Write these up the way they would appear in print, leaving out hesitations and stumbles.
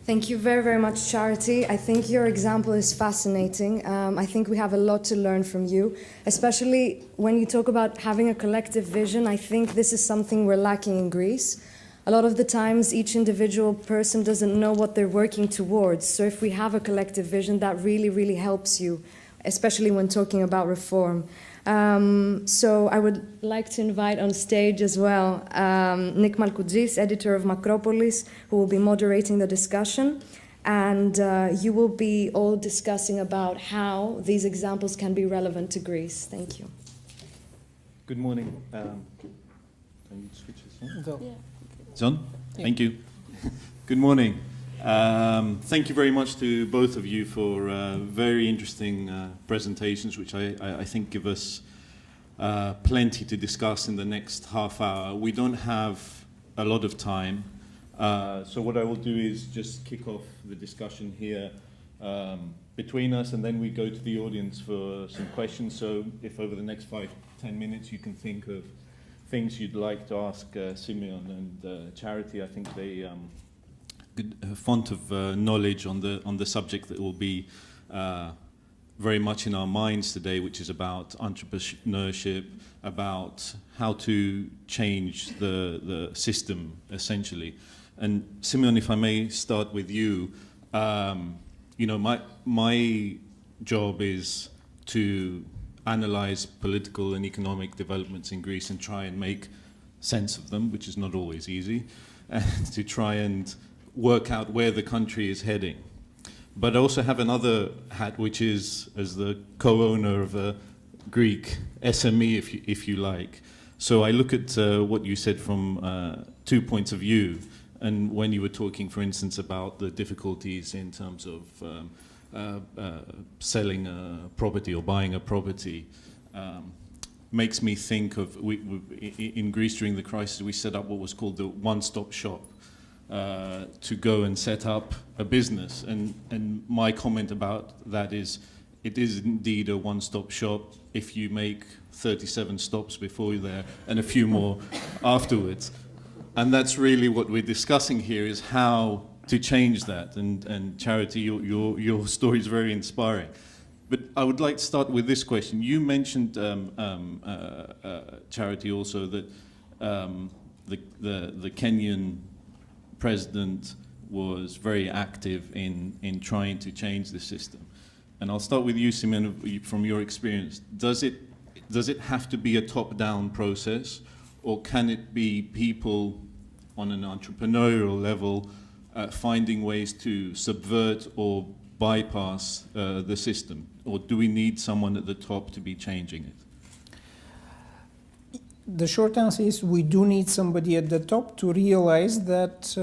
Thank you very, very much, Charity. I think your example is fascinating. I think we have a lot to learn from you, especially when you talk about having a collective vision. I think this is something we're lacking in Greece. A lot of the times, each individual person doesn't know what they're working towards. So if we have a collective vision, that really, really helps you, especially when talking about reform. So I would like to invite on stage as well Nick Malkoudis, editor of Macropolis, who will be moderating the discussion. And you will be all discussing about how these examples can be relevant to Greece. Thank you. Good morning. Can you switch this on? Go. Yeah. It's on? Yeah. Thank you. Good morning. Thank you very much to both of you for very interesting presentations, which I think give us plenty to discuss in the next half hour. We don't have a lot of time, so what I will do is just kick off the discussion here between us, and then we go to the audience for some questions. So if over the next 5-10 minutes you can think of things you'd like to ask Simeon and Charity, I think they good font of knowledge on the subject that will be very much in our minds today, which is about entrepreneurship, about how to change the system essentially. And Simeon, if I may start with you, you know, my job is to analyze political and economic developments in Greece and try and make sense of them, which is not always easy, and to try and work out where the country is heading. But I also have another hat, which is as the co-owner of a Greek SME, if you like. So I look at what you said from 2 points of view, and when you were talking, for instance, about the difficulties in terms of selling a property or buying a property, makes me think of, in Greece during the crisis, we set up what was called the one-stop shop to go and set up a business. And my comment about that is, it is indeed a one-stop shop if you make 37 stops before you're there and a few more afterwards. And that's really what we're discussing here, is how to change that. And Charity, your story is very inspiring. But I would like to start with this question. You mentioned, Charity, also that the Kenyan president was very active in trying to change the system. And I'll start with you, Simon, from your experience. Does it have to be a top-down process, or can it be people on an entrepreneurial level finding ways to subvert or bypass the system? Or do we need someone at the top to be changing it? The short answer is we do need somebody at the top to realize that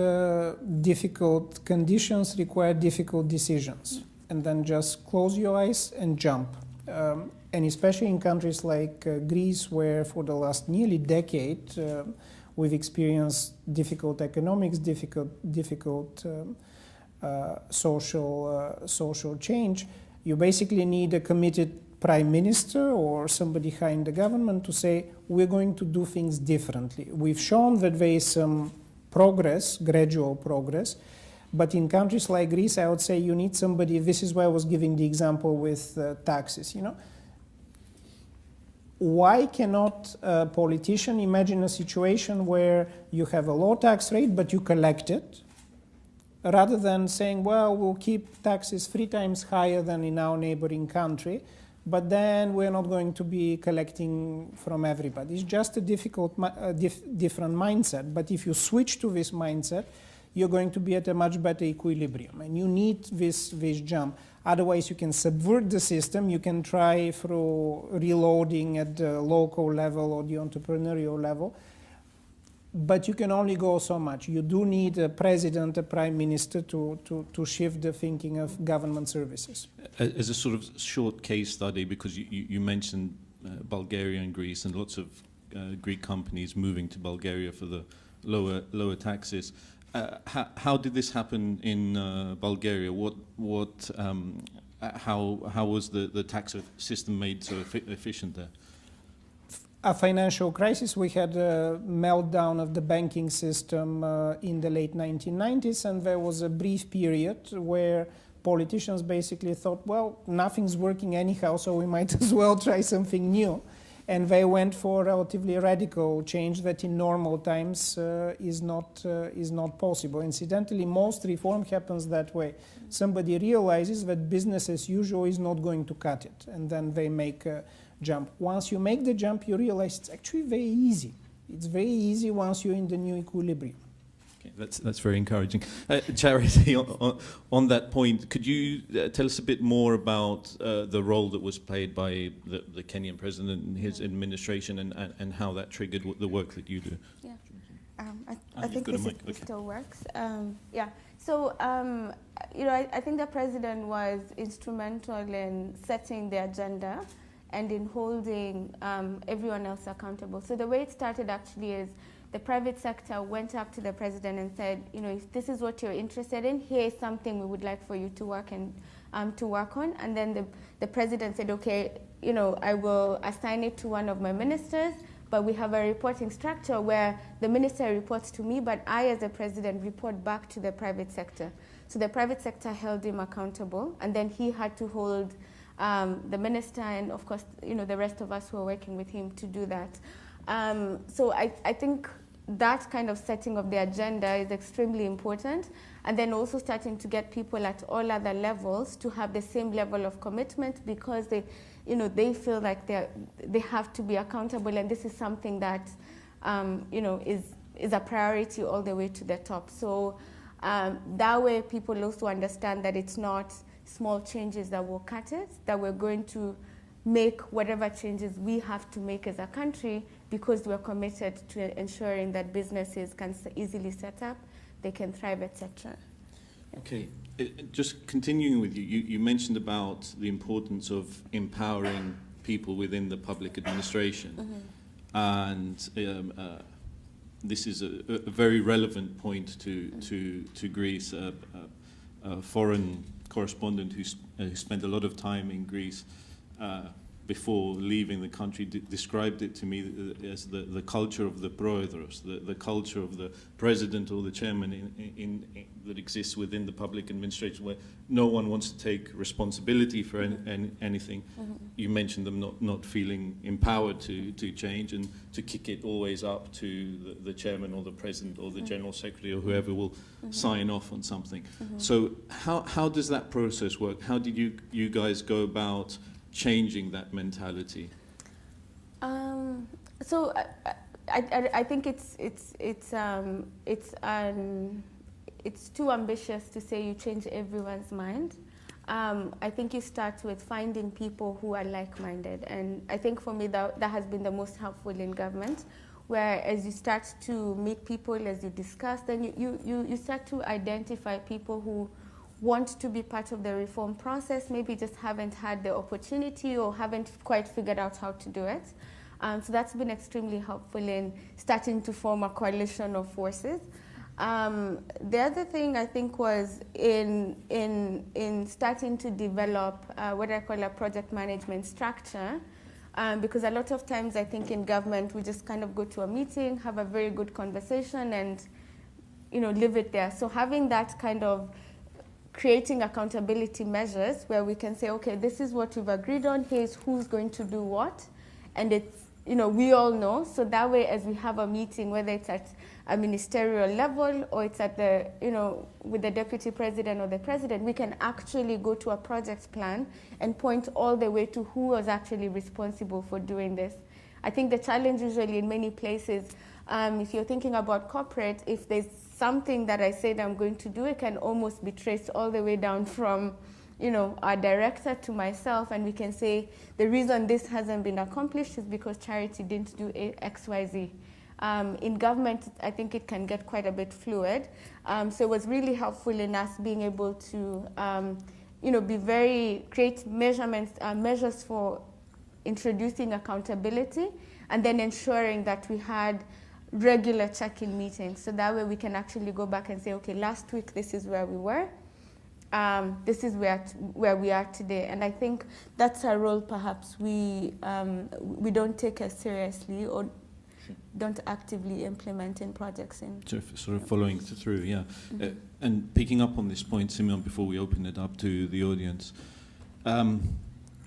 difficult conditions require difficult decisions, and then just close your eyes and jump. And especially in countries like Greece, where for the last nearly decade we've experienced difficult economics, difficult social change, you basically need a committed prime minister or somebody high in the government to say, we're going to do things differently. We've shown that there is some progress, gradual progress, but in countries like Greece, I would say you need somebody. This is why I was giving the example with taxes, you know. Why cannot a politician imagine a situation where you have a low tax rate, but you collect it, rather than saying, well, we'll keep taxes 3 times higher than in our neighboring country, but then we're not going to be collecting from everybody. It's just a different mindset. But if you switch to this mindset, you're going to be at a much better equilibrium. And you need this jump. Otherwise, you can subvert the system. You can try through reloading at the local level or the entrepreneurial level. But you can only go so much. You do need a president, a prime minister to shift the thinking of government services. As a sort of short case study, because you mentioned Bulgaria and Greece and lots of Greek companies moving to Bulgaria for the lower taxes. How did this happen in Bulgaria? How was the tax system made so efficient there? a financial crisis. We had a meltdown of the banking system in the late 1990s, and there was a brief period where politicians basically thought, well, nothing's working anyhow, so we might as well try something new. And they went for a relatively radical change that in normal times is not possible. Incidentally, most reform happens that way. Somebody realizes that business as usual is not going to cut it, and then they make a jump. Once you make the jump, you realize it's actually very easy. It's very easy once you're in the new equilibrium. Okay, that's very encouraging. Charity, on that point, could you tell us a bit more about the role that was played by the Kenyan president and his administration, and how that triggered the work that you do? Yeah, I think this still works. Yeah, so I think the president was instrumental in setting the agenda and in holding everyone else accountable. So the way it started actually is the private sector went up to the president and said, if this is what you're interested in, here is something we would like for you to work on. And then the president said, okay, I will assign it to one of my ministers, but we have a reporting structure where the minister reports to me, but I, as a president, report back to the private sector. So the private sector held him accountable, and then he had to hold the minister and, of course, the rest of us who are working with him to do that. So I think that kind of setting of the agenda is extremely important, and then also starting to get people at all other levels to have the same level of commitment, because they feel like they have to be accountable, and this is something that is a priority all the way to the top. So that way people also understand that it's not small changes that will cut it, that we're going to make whatever changes we have to make as a country, because we're committed to ensuring that businesses can easily set up, they can thrive, etc. Okay, just continuing with you, you mentioned about the importance of empowering people within the public administration, and this is a very relevant point to Greece. A foreign correspondent who spent a lot of time in Greece before leaving the country described it to me as the culture of the proedros, the culture of the president or the chairman that exists within the public administration, where no one wants to take responsibility for anything. You mentioned them not feeling empowered to change, and to kick it always up to the chairman or the president or the general secretary or whoever will sign off on something. So how does that process work? How did you guys go about changing that mentality? So I think it's too ambitious to say you change everyone's mind. I think you start with finding people who are like-minded, and I think for me that has been the most helpful in government, where as you start to meet people, as you discuss, then you start to identify people who want to be part of the reform process, maybe just haven't had the opportunity or haven't quite figured out how to do it. So that's been extremely helpful in starting to form a coalition of forces. The other thing I think was in starting to develop what I call a project management structure, because a lot of times I think in government we just kind of go to a meeting, have a very good conversation, and leave it there. So having that kind of creating accountability measures where we can say, okay, this is what we've agreed on, here's who's going to do what, and it's, we all know. So that way, as we have a meeting, whether it's at a ministerial level or it's at the, with the deputy president or the president, we can actually go to a project plan and point all the way to who was actually responsible for doing this. I think the challenge usually in many places, if you're thinking about corporate, if there's something that I said I'm going to do, it can almost be traced all the way down from, our director to myself, and we can say the reason this hasn't been accomplished is because Charity didn't do X, Y, Z. In government, I think it can get quite a bit fluid. So it was really helpful in us being able to, create measures for introducing accountability, and then ensuring that we had regular check-in meetings. So that way we can actually go back and say, okay, last week this is where we were. this is where we are today. And I think that's a role perhaps we don't take as seriously or don't actively implement in projects. Sort of following through, yeah. And picking up on this point, Simeon, before we open it up to the audience,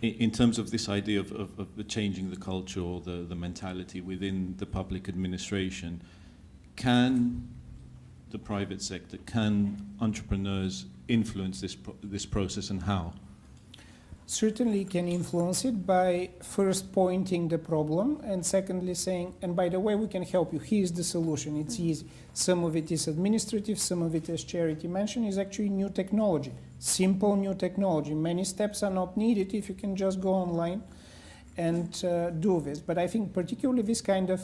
in terms of this idea of changing the culture or the mentality within the public administration, can the private sector, can entrepreneurs influence this process, and how? Certainly can influence it by first pointing the problem and secondly saying, and by the way, we can help you. Here's the solution. It's easy. Some of it is administrative, some of it, as Charity mentioned, is actually new technology. Simple new technology. Many steps are not needed if you can just go online and do this. But I think particularly this kind of,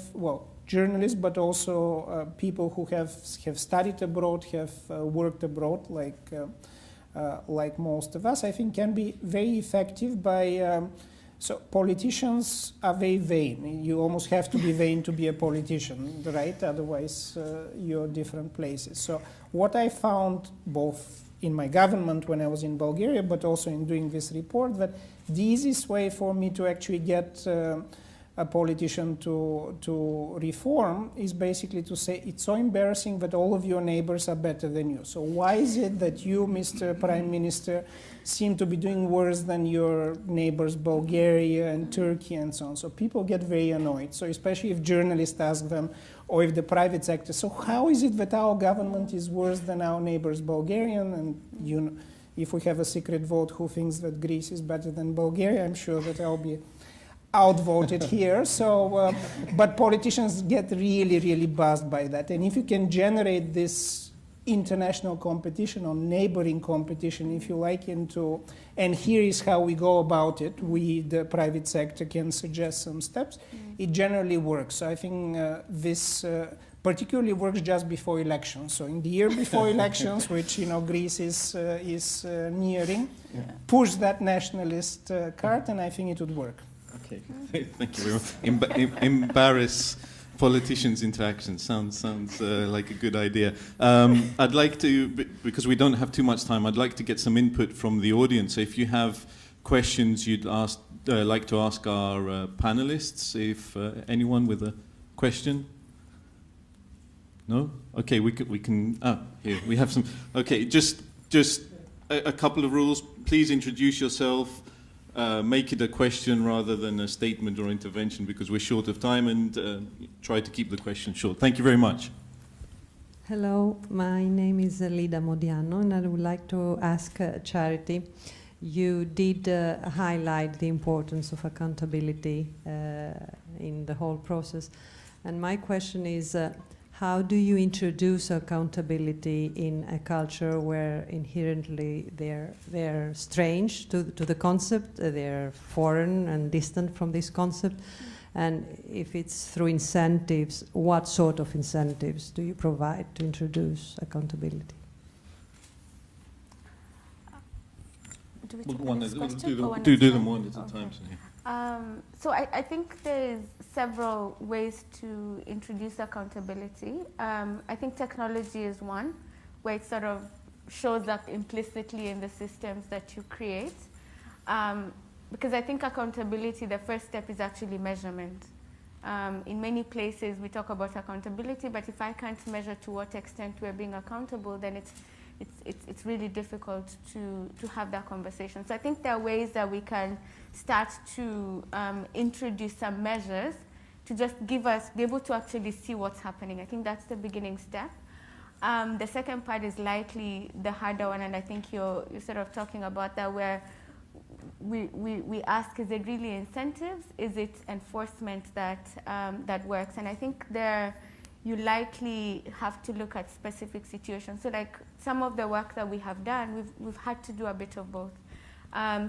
journalists, but also people who have studied abroad, have worked abroad, like most of us, I think can be very effective by, so politicians are very vain. You almost have to be vain to be a politician, right? Otherwise you're different places. So what I found both in my government when I was in Bulgaria, but also in doing this report, that the easiest way for me to actually get a politician to reform is basically to say, it's so embarrassing that all of your neighbors are better than you. So why is it that you, Mr. Prime Minister, seem to be doing worse than your neighbors, Bulgaria and Turkey and so on? So people get very annoyed. So especially if journalists ask them, or if the private sector, so how is it that our government is worse than our neighbors, Bulgarian? And if we have a secret vote, who thinks that Greece is better than Bulgaria? I'm sure that I'll be outvoted here. So, but politicians get really, really buzzed by that. And if you can generate this international competition or neighboring competition, if you like, and here is how we go about it, we, the private sector, can suggest some steps, it generally works. So I think this particularly works just before elections. So in the year before elections, which Greece is nearing, push that nationalist card, and I think it would work. Okay, thank you very much. Embarrass politicians into action sounds like a good idea. I'd like to, because we don't have too much time, I'd like to get some input from the audience. If you have questions you'd like to ask our panelists, if anyone with a question? No? Okay, we can. Here we have some. Okay, just a couple of rules. Please introduce yourself. Make it a question rather than a statement or intervention, because we're short of time, and try to keep the question short. Thank you very much. Hello, my name is Lida Modiano, and I would like to ask Charity. You did highlight the importance of accountability in the whole process, and my question is, how do you introduce accountability in a culture where inherently they're strange to the concept, they're foreign and distant from this concept? And if it's through incentives, what sort of incentives do you provide to introduce accountability? Do we Do them one at a time. So I think there's several ways to introduce accountability. I think technology is one, where it sort of shows up implicitly in the systems that you create. Because I think accountability, the first step is actually measurement. In many places we talk about accountability, but if I can't measure to what extent we're being accountable, then it's really difficult to have that conversation. So I think there are ways that we can start to introduce some measures to just be able to actually see what's happening. I think that's the beginning step. The second part is likely the harder one, and I think you're sort of talking about that, where we ask, is it really incentives? Is it enforcement that works? And I think you likely have to look at specific situations. So like some of the work that we have done, we've had to do a bit of both.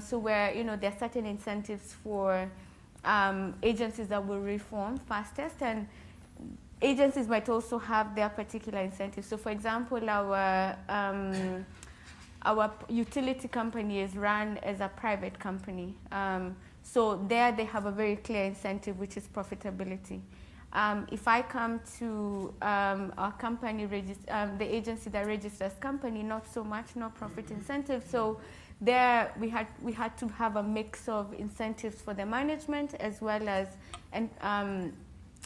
So where there are certain incentives for agencies that will reform fastest, and agencies might also have their particular incentives. So for example, our utility company is run as a private company. So there they have a very clear incentive, which is profitability. If I come to our company, the agency that registers company, not so much, no profit incentive. So there we had to have a mix of incentives for the management as well as, and I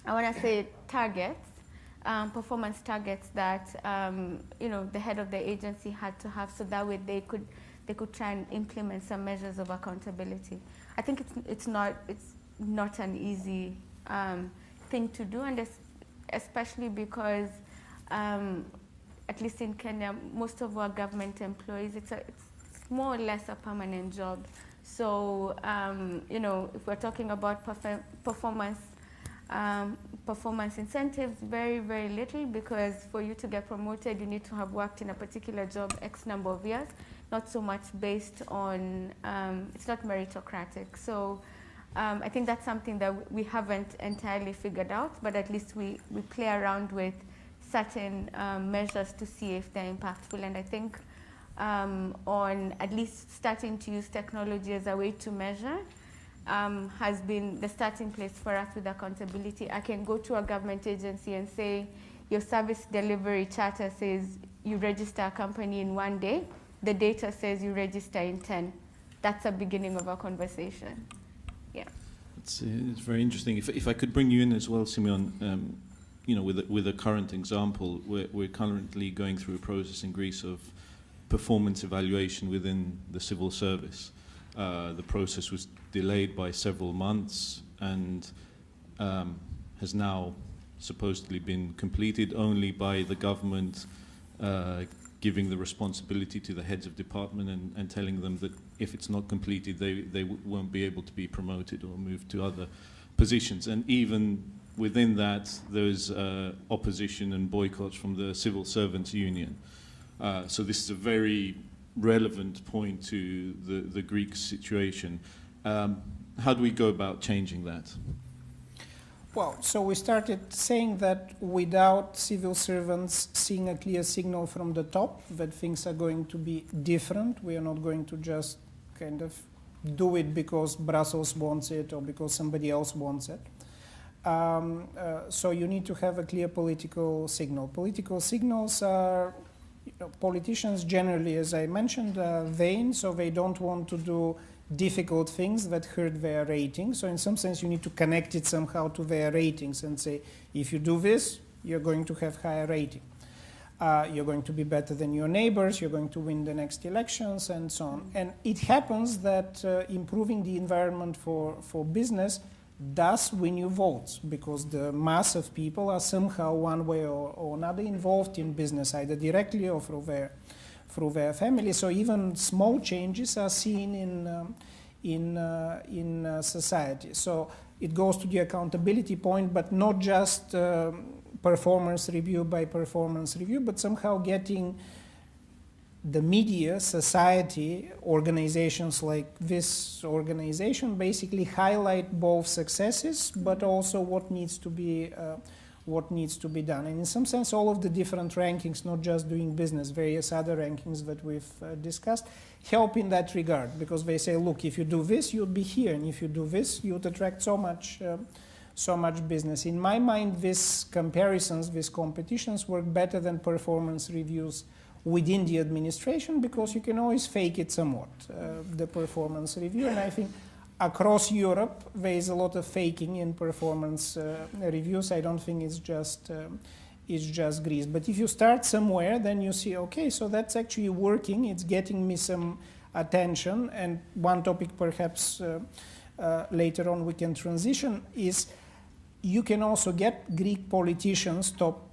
want to say targets, performance targets that the head of the agency had to have, so that way they could try and implement some measures of accountability. I think it's not an easy thing to do, and especially because at least in Kenya, most of our government employees, it's more or less a permanent job. So if we're talking about performance incentives, very, very little, because for you to get promoted, you need to have worked in a particular job X number of years, not so much based on, it's not meritocratic. So I think that's something that we haven't entirely figured out, but at least we play around with certain measures to see if they're impactful. And I think on at least starting to use technology as a way to measure has been the starting place for us with accountability. I can go to a government agency and say, your service delivery charter says you register a company in 1 day. The data says you register in 10. That's a beginning of a conversation. Yeah. It's very interesting. If I could bring you in as well, Simeon, with a current example, we're currently going through a process in Greece of performance evaluation within the civil service. The process was delayed by several months and has now supposedly been completed only by the government giving the responsibility to the heads of department and telling them that if it's not completed, they won't be able to be promoted or moved to other positions. And even within that, there's opposition and boycotts from the Civil Servants Union. So this is a very relevant point to the Greek situation. How do we go about changing that? Well, so we started saying that without civil servants seeing a clear signal from the top that things are going to be different, we are not going to just kind of do it because Brussels wants it or because somebody else wants it. So you need to have a clear political signal. Political signals are, politicians generally, as I mentioned, are vain, so they don't want to do difficult things that hurt their ratings. So in some sense, you need to connect it somehow to their ratings and say, if you do this, you're going to have higher rating. You're going to be better than your neighbors, you're going to win the next elections, and so on. And it happens that improving the environment for business does win you votes, because the mass of people are somehow one way or another involved in business, either directly or through their family. So even small changes are seen in society. So it goes to the accountability point, but not just performance review by performance review, but somehow getting the media, society, organizations like this organization basically highlight both successes, but also what needs to be done. And in some sense, all of the different rankings, not just doing business, various other rankings that we've discussed, help in that regard, because they say, look, if you do this, you'd be here, and if you do this, you'd attract so much business. In my mind, these comparisons, these competitions work better than performance reviews within the administration, because you can always fake it somewhat, the performance review. And I think across Europe, there is a lot of faking in performance reviews. I don't think it's just Greece. But if you start somewhere, then you see, okay, so that's actually working. It's getting me some attention. And one topic perhaps later on we can transition is you can also get Greek politicians, top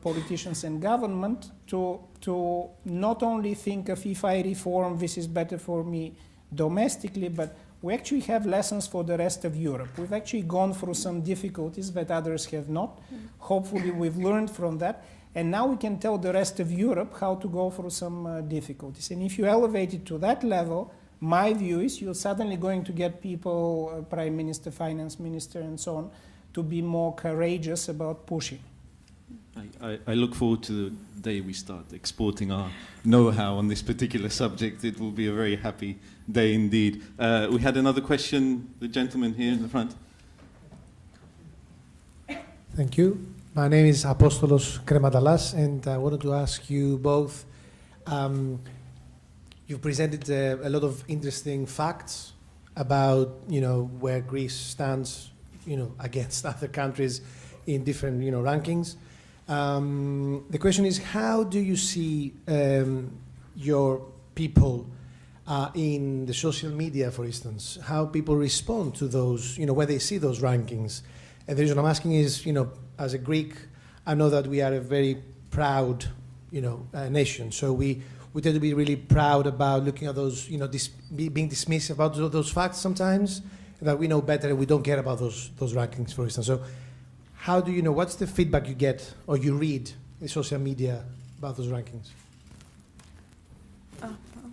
politicians and government to not only think of, if I reform, this is better for me domestically, but we actually have lessons for the rest of Europe. We've actually gone through some difficulties that others have not. Hopefully we've learned from that. And now we can tell the rest of Europe how to go through some difficulties. And if you elevate it to that level, my view is you're suddenly going to get people, Prime Minister, Finance Minister, and so on, to be more courageous about pushing. I look forward to the day we start exporting our know-how on this particular subject. It will be a very happy day indeed. We had another question, the gentleman here in the front. Thank you. My name is Apostolos Kremadalas, and I wanted to ask you both. You've presented a lot of interesting facts about, where Greece stands, against other countries in different, rankings. The question is, how do you see your people in the social media, for instance? How people respond to those, where they see those rankings? And the reason I'm asking is, as a Greek, I know that we are a very proud, nation. So we tend to be really proud about looking at those, being dismissive about those facts sometimes, that we know better and we don't care about those rankings, for instance. So how do you know, what's the feedback you get or you read in social media about those rankings?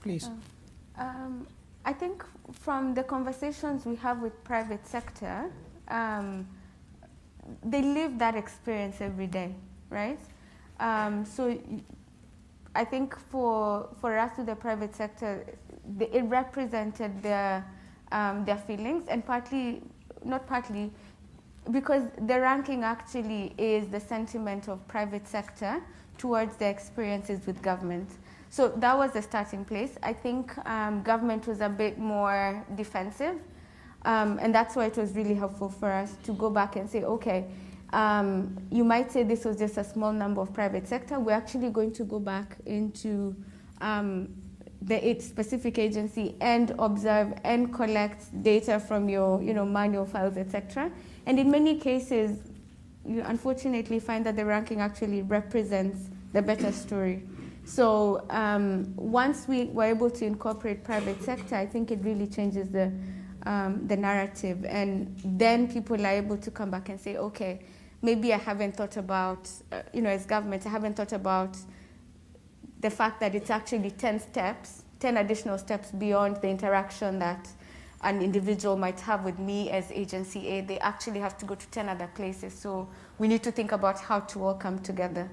Please. I think from the conversations we have with private sector, they live that experience every day, right? So I think for us to the private sector, it represented their feelings, and not partly, because the ranking actually is the sentiment of private sector towards their experiences with government. So that was the starting place. I think government was a bit more defensive, and that's why it was really helpful for us to go back and say, okay, you might say this was just a small number of private sector. We're actually going to go back into the specific agency and observe and collect data from your manual files, etc. And in many cases, you unfortunately find that the ranking actually represents the better story. So once we were able to incorporate private sector, I think it really changes the narrative, and then people are able to come back and say, okay, maybe I haven't thought about, as government, I haven't thought about the fact that it's actually 10 additional steps beyond the interaction that an individual might have with me as agency A. They actually have to go to 10 other places. So we need to think about how to all come together.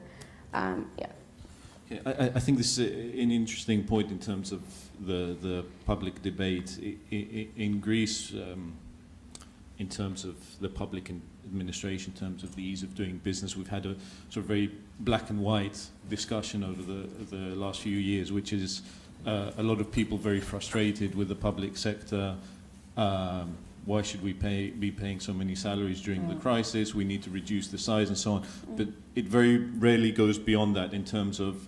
I think this is an interesting point in terms of the public debate in Greece, in terms of the public administration, in terms of the ease of doing business. We've had a sort of very black and white discussion over the last few years, which is a lot of people very frustrated with the public sector. Why should we be paying so many salaries during the crisis? We need to reduce the size and so on. But it very rarely goes beyond that in terms of,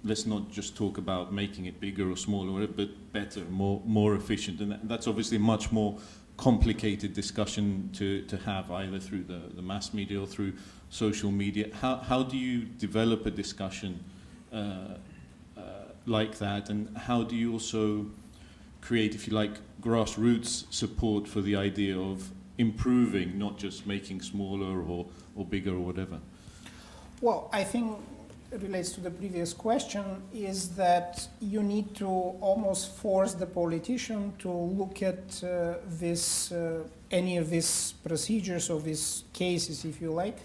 let's not just talk about making it bigger or smaller, but better, more efficient. And that's obviously a much more complicated discussion to have, either through the mass media or through social media. How do you develop a discussion like that, and how do you also create, if you like, grassroots support for the idea of improving, not just making smaller or bigger or whatever? Well, I think it relates to the previous question, is that you need to almost force the politician to look at any of these procedures or these cases, if you like,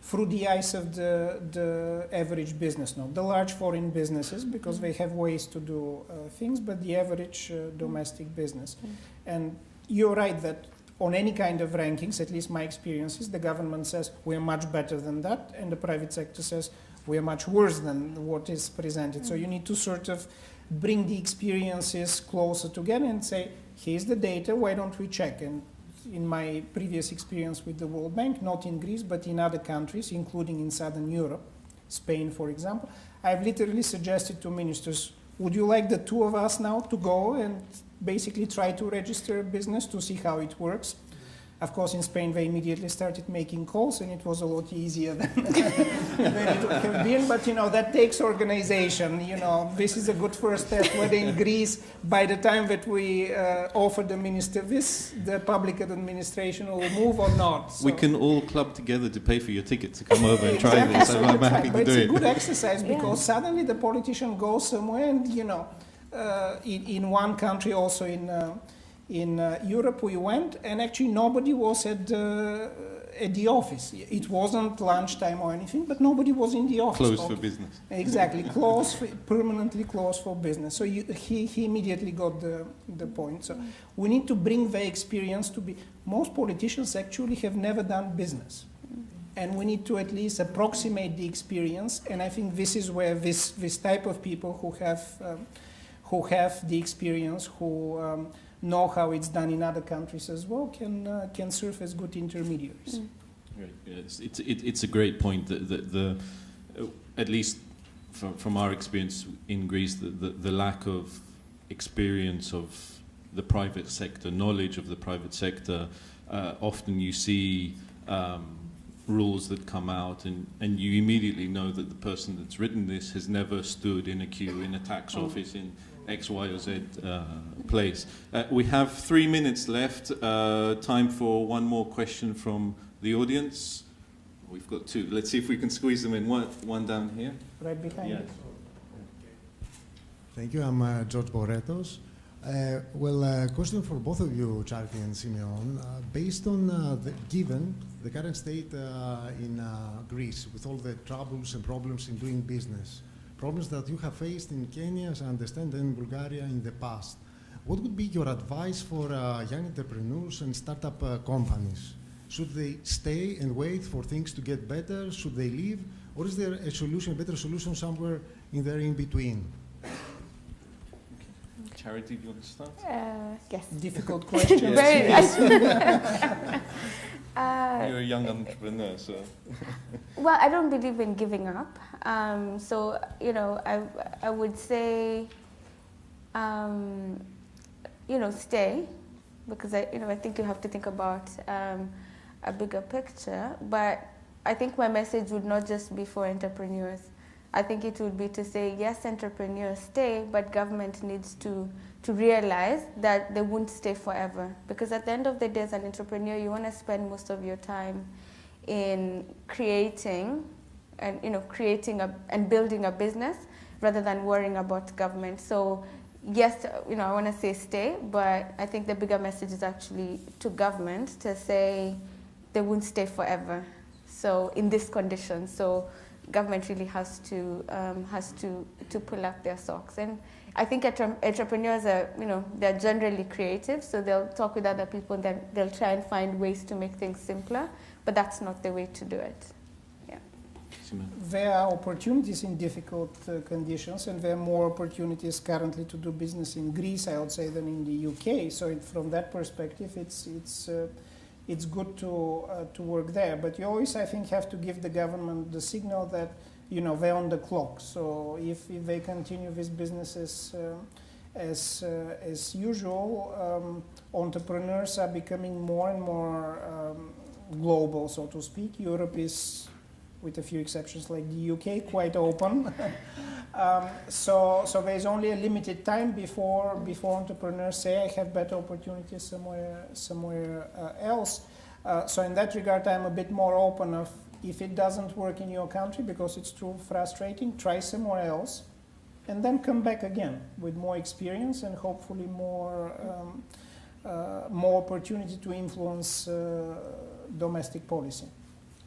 through the eyes of the average business, not the large foreign businesses, because they have ways to do things, but the average domestic business. And you're right that on any kind of rankings, at least my experience is, the government says we're much better than that, and the private sector says we're much worse than what is presented. So you need to sort of bring the experiences closer together and say, here's the data, why don't we check? And in my previous experience with the World Bank, not in Greece, but in other countries, including in Southern Europe, Spain, for example, I've literally suggested to ministers, would you like the two of us now to go and basically try to register a business to see how it works? Of course, in Spain, they immediately started making calls, and it was a lot easier than it would have been. But, that takes organization. This is a good first step. Whether in Greece, by the time that we offer the minister this, the public administration will move or not. So. We can all club together to pay for your ticket to come over and try this. So I'm happy to do it. It's a good exercise, because suddenly the politician goes somewhere, and, in one country also in Europe we went, and actually nobody was at the office. It wasn't lunchtime or anything, but nobody was in the office. Closed for business. Exactly, permanently closed for business. So he immediately got the point. So we need to bring the experience to be. Most politicians actually have never done business. and we need to at least approximate the experience. And I think this is where this type of people who have the experience, who know how it's done in other countries as well, can serve as good intermediaries. Right. Yes. It's a great point that at least from our experience in Greece, the lack of experience of the private sector, knowledge of the private sector, often you see rules that come out and you immediately know that the person that's written this has never stood in a queue in a tax office in X, Y, or Z place. We have 3 minutes left. Time for one more question from the audience. We've got two. Let's see if we can squeeze them in. One down here. Right behind you. Thank you. I'm George Boretos. Question for both of you, Charity and Simeon. Based on given the current state in Greece, with all the troubles and problems in doing business, problems that you have faced in Kenya, as I understand, and in Bulgaria in the past, what would be your advice for young entrepreneurs and startup companies? Should they stay and wait for things to get better? Should they leave? Or is there a solution, a better solution somewhere in there in between? Charity, do you want to start? Yes. Difficult question. You're a young entrepreneur, so. Well, I don't believe in giving up. So, I would say, stay, because I think you have to think about a bigger picture. But I think my message would not just be for entrepreneurs. I think it would be to say, yes, entrepreneurs stay, but government needs to realize that they won't stay forever. Because at the end of the day, as an entrepreneur, you want to spend most of your time in creating and and building a business rather than worrying about government. So yes, I want to say stay, but I think the bigger message is actually to government to say they won't stay forever. So in this condition, so government really has to pull up their socks. And I think entrepreneurs are, they're generally creative, so they'll talk with other people and then they'll try and find ways to make things simpler, but that's not the way to do it. Yeah. There are opportunities in difficult conditions, and there are more opportunities currently to do business in Greece, I would say, than in the UK. So from that perspective, it's good to work there. But you always, I think, have to give the government the signal that, they're on the clock. So if they continue with businesses as usual, entrepreneurs are becoming more and more global, so to speak. Europe is, with a few exceptions like the UK, quite open. So there's only a limited time before entrepreneurs say, I have better opportunities somewhere else. So in that regard, I'm a bit more open of, if it doesn't work in your country because it's too frustrating, try somewhere else, and then come back again with more experience and hopefully more opportunity to influence domestic policy.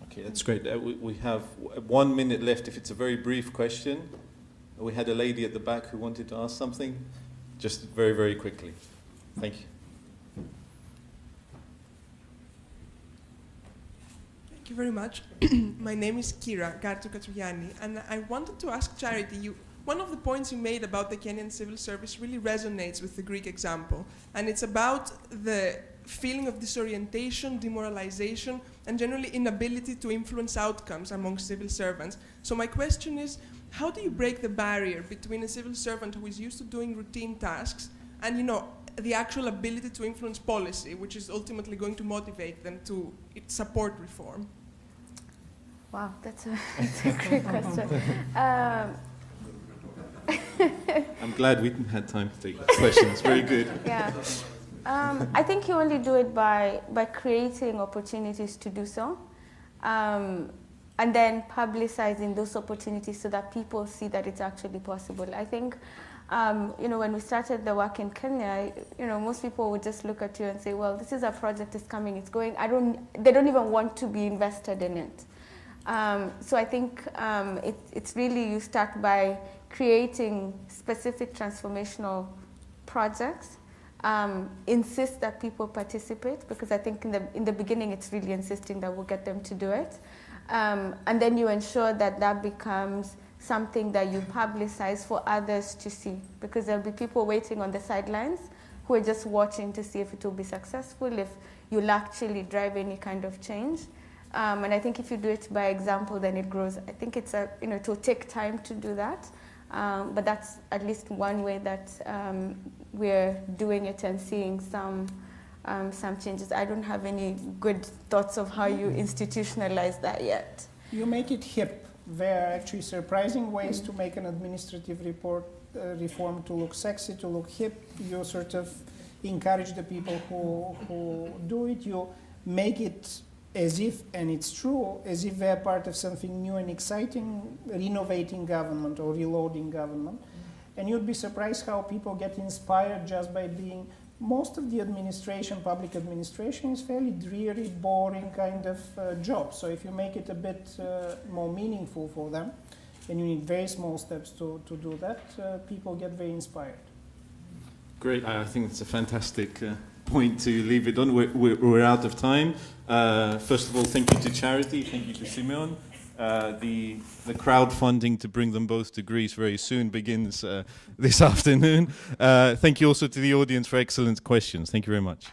Okay, that's great. We have 1 minute left. If it's a very brief question. We had a lady at the back who wanted to ask something. Just very, very quickly. Thank you. Thank you very much. My name is Kira Katsoukatsougianni, and I wanted to ask Charity, one of the points you made about the Kenyan civil service really resonates with the Greek example, and it's about the feeling of disorientation, demoralization, and generally inability to influence outcomes among civil servants. So my question is, how do you break the barrier between a civil servant who is used to doing routine tasks and, the actual ability to influence policy, which is ultimately going to motivate them to support reform? Wow, that's a great question. I'm glad we didn't have time to take questions. Very good. Yeah. I think you only do it by creating opportunities to do so. And then publicizing those opportunities so that people see that it's actually possible. I think, when we started the work in Kenya, most people would just look at you and say, well, this is a project, it's coming, it's going. They don't even want to be invested in it. So I think it's really, you start by creating specific transformational projects, insist that people participate, because I think in the beginning it's really insisting that we'll get them to do it. And then you ensure that that becomes something that you publicize for others to see, because there'll be people waiting on the sidelines who are just watching to see if it will be successful, if you'll actually drive any kind of change. And I think if you do it by example, then it grows. I think it's it will take time to do that, but that's at least one way that we're doing it and seeing some changes. I don't have any good thoughts of how you institutionalize that yet. You make it hip. There are actually surprising ways to make an administrative reform to look sexy, to look hip. You sort of encourage the people who do it. You make it as if, and it's true, as if they're part of something new and exciting, renovating government or reloading government. And you'd be surprised how people get inspired just by being. Most of the administration, public administration, is fairly dreary, boring kind of job. So if you make it a bit more meaningful for them, and you need very small steps to do that, people get very inspired. Great. I think it's a fantastic point to leave it on. We're out of time. First of all, thank you to Charity. Thank you to Simeon. The crowdfunding to bring them both to Greece very soon begins this afternoon. Thank you also to the audience for excellent questions. Thank you very much.